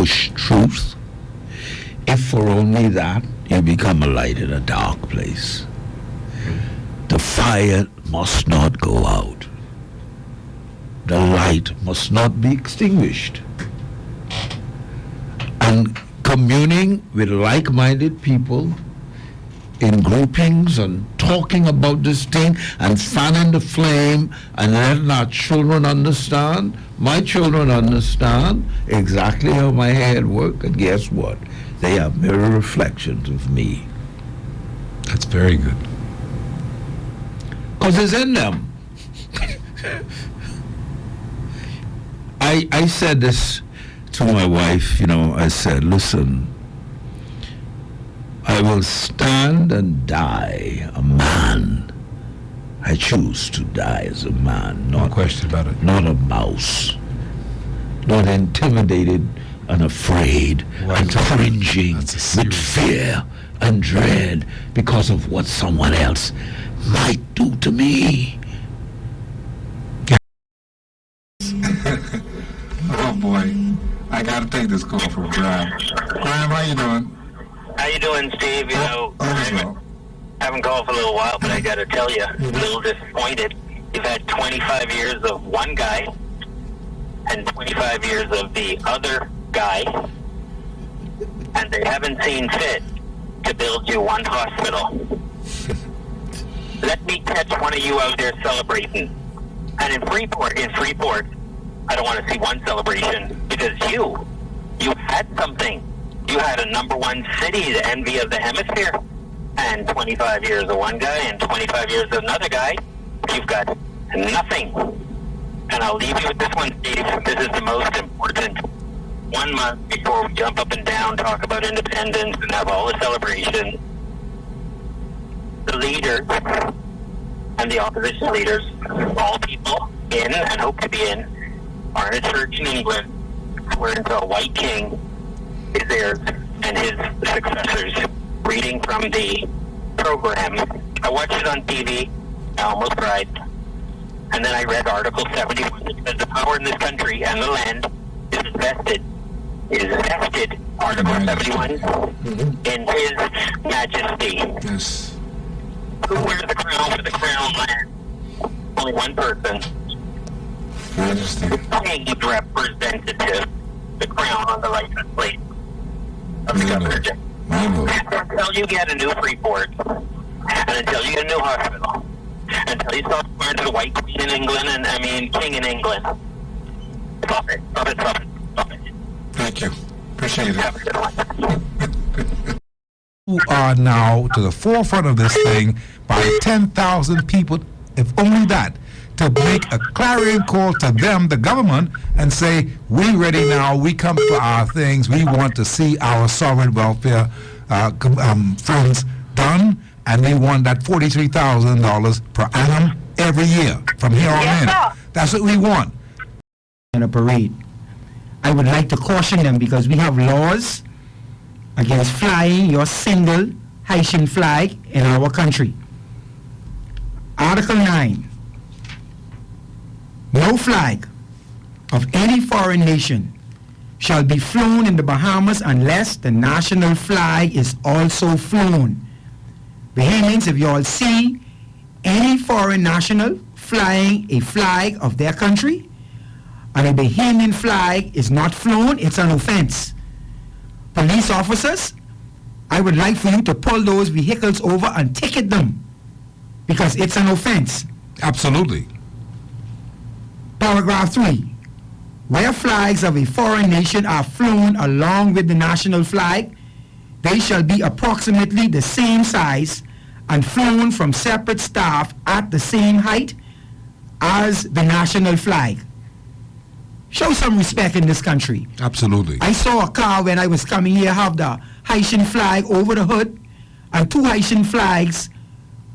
push truth, if for only that you become a light in a dark place. The fire must not go out. The light must not be extinguished. And communing with like-minded people in groupings and talking about this thing and fanning the flame and letting our children understand. My children understand exactly how my head works, and guess what? They are mirror reflections of me. That's very good. Because it's in them. I said this to my wife, I said, listen, I will stand and die a man. I choose to die as a man, No question about it. not a mouse, not intimidated and afraid and cringing with fear and dread because of what someone else might do to me. Oh boy, I gotta take this call from Graham. Graham, how you doing? How you doing, Steve? Well. I haven't called for a little while, but I got to tell you, I'm a little disappointed. You've had 25 years of one guy and 25 years of the other guy, and they haven't seen fit to build you one hospital. Let me catch one of you out there celebrating. And in Freeport, I don't want to see one celebration because you had something. You had a #1 city, the envy of the hemisphere, and 25 years of one guy and 25 years of another guy. You've got nothing. And I'll leave you with this one, Steve. This is the most important. 1 month before we jump up and down, talk about independence and have all the celebrations, the leaders and the opposition leaders, all people in and hope to be in, are in a church in England where into a white king is theirs and his successors reading from the program. I watched it on TV. I almost cried. And then I read Article 71 that says the power in this country and the land is vested. It is vested, Article 71, in His Majesty. Yes. Who wears the crown for the crown land? Only one person. Majesty. The paid representative, the crown on the license plate of the governor. Until you get a new Freeport, and until you get a new hospital, until you stop going to the white queen in England, and king in England. Stop it. Thank you. Appreciate it. Have a good one. Who are now to the forefront of this thing by 10,000 people, if only that, to make a clarion call to them, the government, and say, we ready now, we come to our things, we want to see our sovereign welfare funds done, and they want that $43,000 per annum every year from here on in. That's what we want. In a parade. I would like to caution them because we have laws against flying your single Haitian flag in our country. Article 9. No flag of any foreign nation shall be flown in the Bahamas unless the national flag is also flown. Bahamians, if you all see any foreign national flying a flag of their country and a Bahamian flag is not flown, it's an offense. Police officers, I would like for you to pull those vehicles over and ticket them because it's an offense. Absolutely. Paragraph 3. Where flags of a foreign nation are flown along with the national flag, they shall be approximately the same size and flown from separate staff at the same height as the national flag. Show some respect in this country. Absolutely. I saw a car when I was coming here have the Haitian flag over the hood and 2 Haitian flags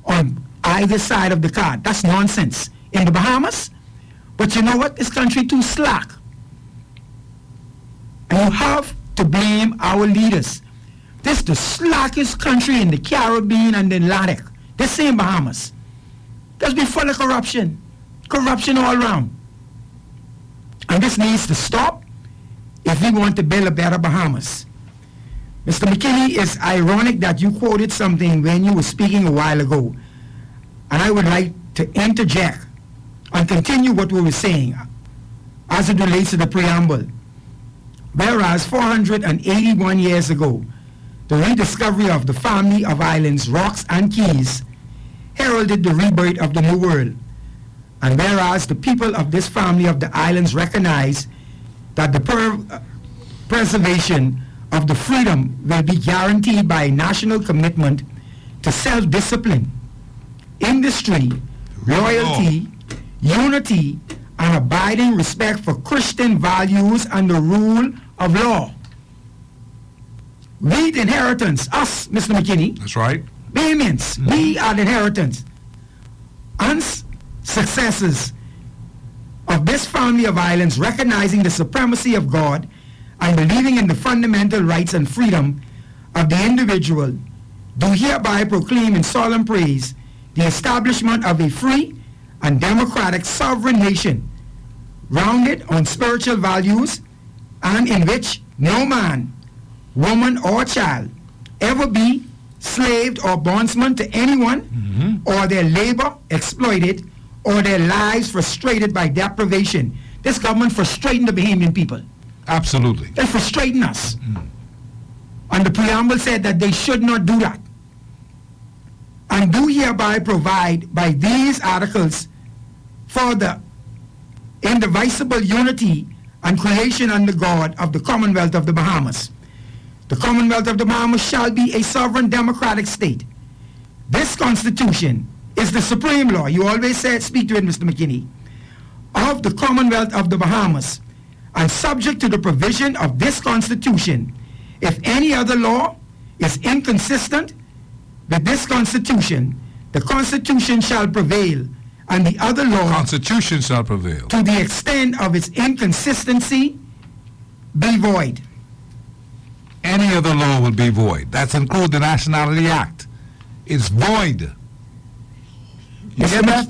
on either side of the car. That's nonsense. In the Bahamas, but you know what? This country too slack. And you have to blame our leaders. This is the slackest country in the Caribbean and the Atlantic. This same Bahamas. That's been full of corruption. Corruption all around. And this needs to stop. It if we want to build a better Bahamas. Mr. McKinney, it's ironic that you quoted something when you were speaking a while ago, and I would like to interject and continue what we were saying as it relates to the preamble. Whereas 481 years ago, the rediscovery of the family of islands, rocks, and Cays heralded the rebirth of the New World. And whereas the people of this family of the islands recognize that the preservation of the freedom will be guaranteed by a national commitment to self-discipline, industry, loyalty, unity, and abiding respect for Christian values and the rule of law. We, the inheritance, us, Mr. McKinney, That's right. Bahamians, we are the inheritance and successors of this family of islands, recognizing the supremacy of God and believing in the fundamental rights and freedom of the individual, do hereby proclaim in solemn praise the establishment of a free and democratic sovereign nation, grounded on spiritual values and in which no man, woman, or child ever be slaved or bondsman to anyone, or their labor exploited, or their lives frustrated by deprivation. This government frustrating the Bahamian people. Absolutely. They're frustrating us. And the preamble said that they should not do that. And do hereby provide by these articles for the indivisible unity and creation under God of the Commonwealth of the Bahamas. The Commonwealth of the Bahamas shall be a sovereign democratic state. This Constitution is the supreme law. You always said, speak to it, Mr. McKinney, of the Commonwealth of the Bahamas, and subject to the provision of this Constitution. If any other law is inconsistent with this Constitution, the Constitution shall prevail, and the other law, Constitution shall prevail. to the extent of its inconsistency, be void. Any other law will be void. That's include the Nationality Act. It's void. You get that?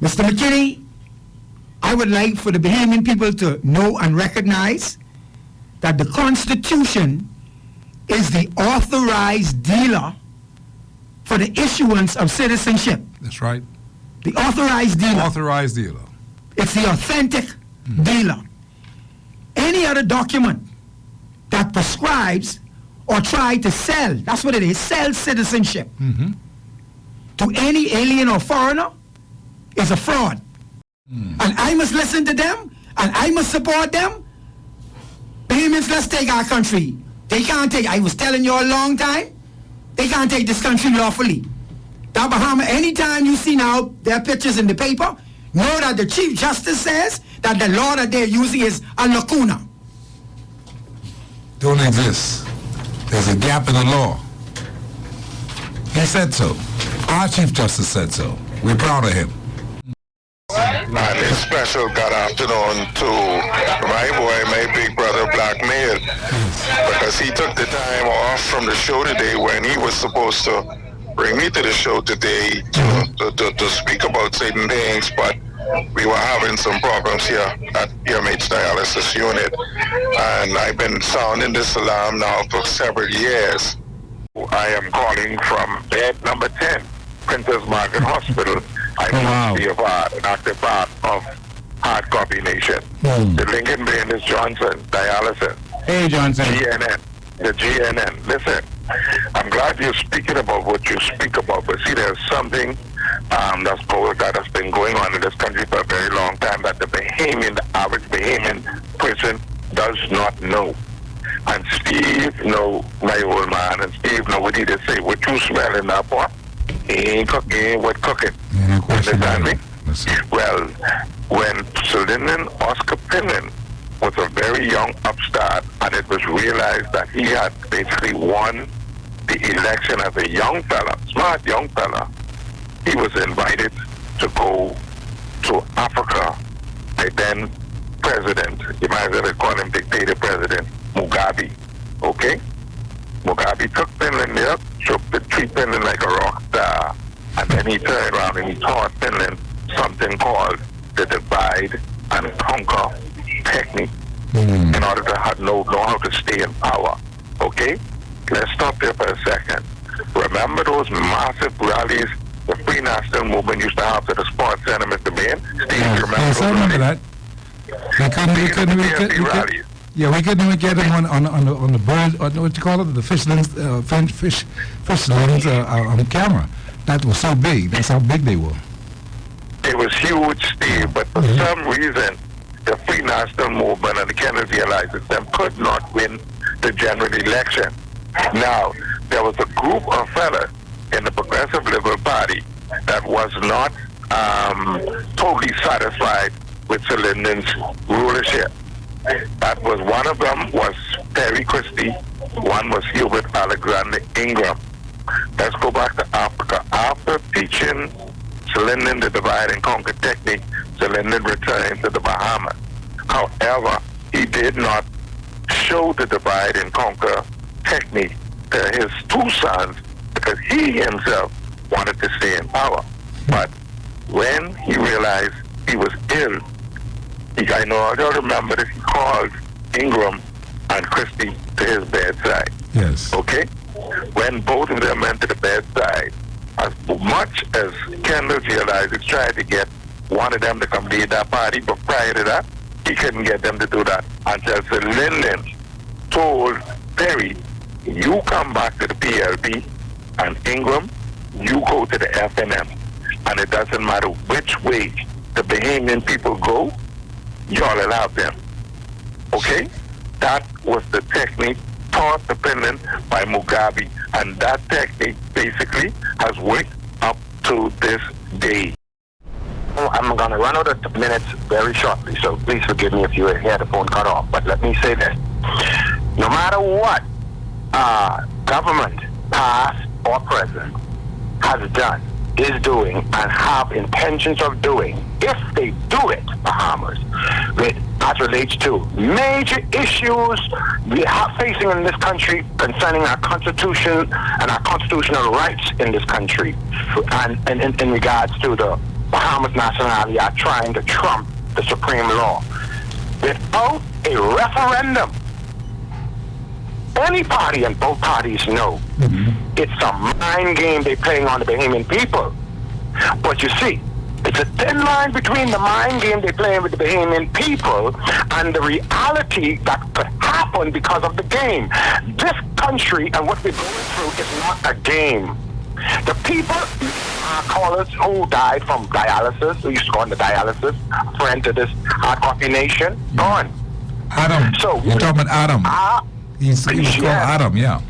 Mr. McKinney, I would like for the Bahamian people to know and recognize that the Constitution is the authorized dealer for the issuance of citizenship. That's right. The authorized dealer. Authorized dealer. It's the authentic dealer. Any other document that prescribes or try to sell, that's what it is, sell citizenship to any alien or foreigner is a fraud. And I must listen to them, and I must support them. Bahamians, let's take our country. They can't take, I was telling you a long time, they can't take this country lawfully. That Bahama, anytime you see now their pictures in the paper, know that the Chief Justice says that the law that they're using is a lacuna. Don't exist. There's a gap in the law. He said so. Our Chief Justice said so. We're proud of him. And a special good afternoon to my boy, my big brother, Blackmail, because he took the time off from the show today when he was supposed to bring me to the show today to speak about certain things, but we were having some problems here at PMH Dialysis Unit, and I've been sounding this alarm now for several years. I am calling from bed number 10, Princess Margaret Hospital. I'm an active part of Hard Copy Nation. The Lincoln Brain is Johnson, dialysis. Hey, Johnson. GNN, the GNN. Listen, I'm glad you're speaking about what you speak about, but see, there's something that has been going on in this country for a very long time that the average Bahamian person does not know. And Steve know, my old man, and Steve know what he did say. What you smell in that pot, he ain't cooking, what cooking. Understand me? Well, when SOLEMN Oscar Pinland was a very young upstart, and it was realized that he had basically won the election as a young fella, smart young fella, he was invited to go to Africa. The then president, you might as well call him dictator president, Mugabe. Okay? Mugabe took Finland there, treated Finland like a rock star, and then he turned around and he taught Finland something called the divide and conquer technique. in order to know how to stay in power. Okay? Let's stop there for a second. Remember those massive rallies the Free National Movement used to have to the sports center, Mr. Bain? Steve, you remember Yes, I remember that. We couldn't even get them on the bird, what you call it, the fishlands, on camera. That was so big. That's how big they were. It was huge, Steve, but for some reason, the Free National Movement and the Kennedy alliances them could not win the general election. Now, there was a group of fellas in the Progressive Liberal Party that was not totally satisfied with SOLEMN's rulership. That was one of them was Terry Christie, one was Hubert Alexander Ingram. Let's go back to Africa. After teaching SOLEMN the divide and conquer technique, SOLEMN returned to the Bahamas. However, he did not show the divide and conquer technique to his two sons because he himself wanted to stay in power. But when he realized he was ill, I don't remember that he called Ingram and Christie to his bedside. Yes. Okay? When both of them went to the bedside, as much as Kendall realized, he tried to get one of them to come lead that party, but prior to that, he couldn't get them to do that until SOLEMN told Perry, you come back to the PLP, and Ingram, you go to the FNM. And it doesn't matter which way the Bahamian people go, y'all allow them. Okay? That was the technique taught the Finland by Mugabe, and that technique basically has worked up to this day. I'm going to run out of minutes very shortly, so please forgive me if you hear the phone cut off. But let me say this. No matter what government, past or present, has done, is doing, and have intentions of doing, if they do it, Bahamas, as relates to major issues we are facing in this country concerning our Constitution and our constitutional rights in this country, and in regards to the Bahamas nationality are trying to trump the supreme law. Without a referendum, any party and both parties know it's a mind game they're playing on the Bahamian people. But you see, it's a thin line between the mind game they're playing with the Bahamian people and the reality that could happen because of the game. This country and what we're going through is not a game. The people, callers who died from dialysis, who used to go on the dialysis, friend to this hard copy nation, gone. Adam. So you're talking about Adam. He was called Adam, yeah.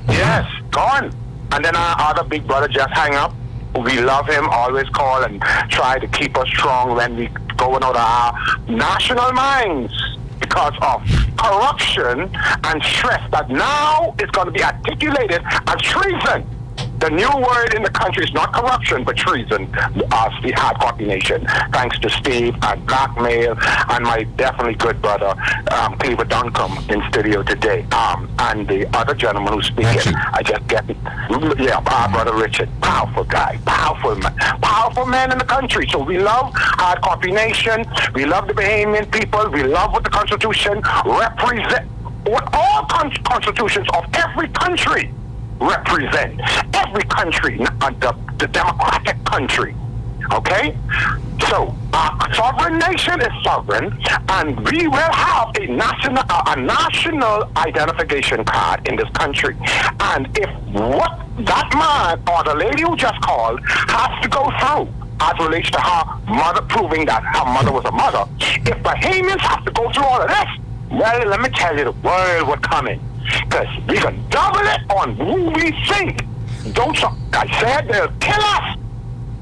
Yes, gone. And then our other big brother just hang up. We love him, always call and try to keep us strong when we going out of our national minds because of corruption and stress that now is going to be articulated as treason. The new word in the country is not corruption, but treason, the hard copy nation. Thanks to Steve and Blackmail and my definitely good brother, Cleaver Duncombe in studio today. And the other gentleman who's speaking, Richard. I just get it. Yeah, our brother Richard. Powerful guy, powerful man in the country. So we love hard copy nation. We love the Bahamian people. We love what the Constitution represent, what all constitutions of every country represent. Every country, the democratic country. Okay? So, our sovereign nation is sovereign, and we will have a national identification card in this country. And if what that man or the lady who just called has to go through as relates to her mother, proving that her mother was a mother, if Bahamians have to go through all of this, well, let me tell you, the world would come in. Because we can double it on who we think. I said they'll kill us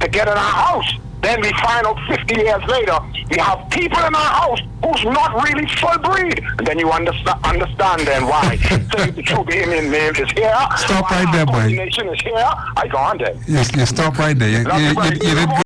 to get in our house. Then we find out 50 years later, we have people in our house who's not really full breed. And then you understand then why. So the true Bahamian name is here. Stop right there, boy. The nation is here. I go on then. Yes, you stop right there. You did